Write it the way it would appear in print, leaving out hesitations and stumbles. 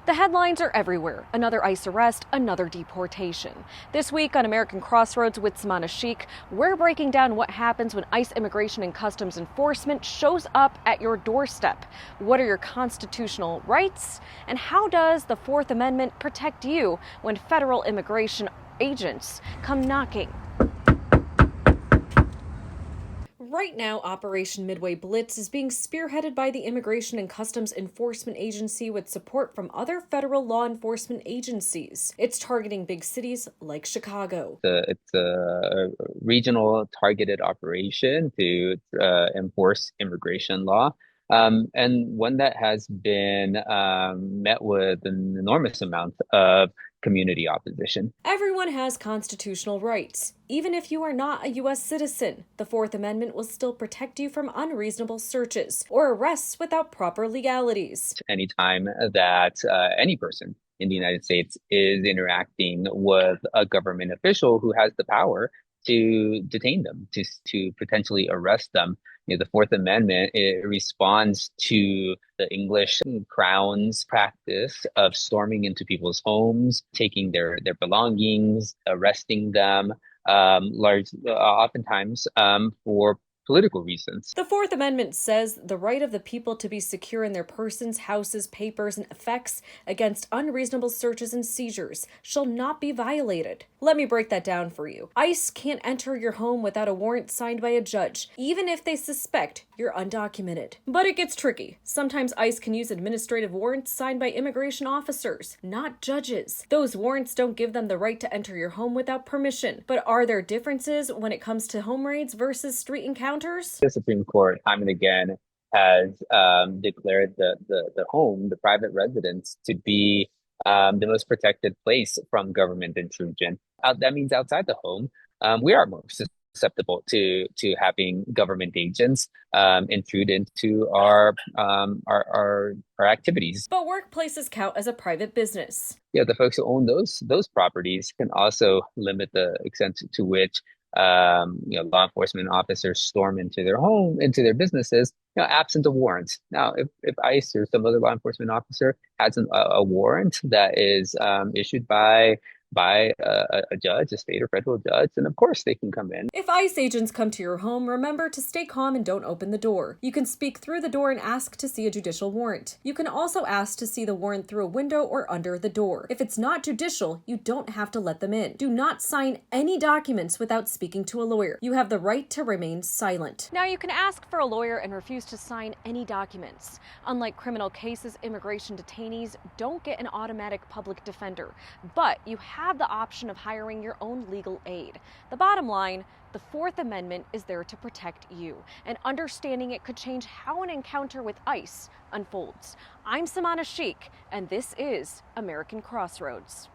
The headlines are everywhere. Another ICE arrest, another deportation. This week on American Crossroads with Samana Sheikh, we're breaking down what happens when ICE Immigration and Customs Enforcement shows up at your doorstep. What are your constitutional rights? And how does the Fourth Amendment protect you when federal immigration agents come knocking? Right now, Operation Midway Blitz is being spearheaded by the Immigration and Customs Enforcement Agency with support from other federal law enforcement agencies. It's targeting big cities like Chicago. It's a regional targeted operation to enforce immigration law, and one that has been met with an enormous amount of community opposition. Everyone has constitutional rights. Even if you are not a U.S. citizen, the Fourth Amendment will still protect you from unreasonable searches or arrests without proper legalities. Anytime that any person in the United States is interacting with a government official who has the power to detain them, to potentially arrest them. The Fourth Amendment, it responds to the English Crown's practice of storming into people's homes, taking their belongings, arresting them, oftentimes for political reasons. The Fourth Amendment says the right of the people to be secure in their persons, houses, papers, and effects against unreasonable searches and seizures shall not be violated. Let me break that down for you. ICE can't enter your home without a warrant signed by a judge, even if they suspect you're undocumented. But it gets tricky. Sometimes ICE can use administrative warrants signed by immigration officers, not judges. Those warrants don't give them the right to enter your home without permission. But are there differences when it comes to home raids versus street encounters? The Supreme Court, time and again, has declared the home, the private residence, to be the most protected place from government intrusion. That means outside the home, we are more susceptible to having government agents intrude into our activities. But workplaces count as a private business. Yeah, the folks who own those properties can also limit the extent to which law enforcement officers storm into their home, into their businesses, absent a warrant. Now, if ICE or some other law enforcement officer has a warrant that is issued by a judge, a state or federal judge, then of course they can come in. If ICE agents come to your home, remember to stay calm and don't open the door. You can speak through the door and ask to see a judicial warrant. You can also ask to see the warrant through a window or under the door. If it's not judicial, you don't have to let them in. Do not sign any documents without speaking to a lawyer. You have the right to remain silent. Now, you can ask for a lawyer and refuse to sign any documents. Unlike criminal cases, immigration detainees don't get an automatic public defender, but you have the option of hiring your own legal aid. The bottom line, the Fourth Amendment is there to protect you, and understanding it could change how an encounter with ICE unfolds. I'm Samana Sheikh, and this is American Crossroads.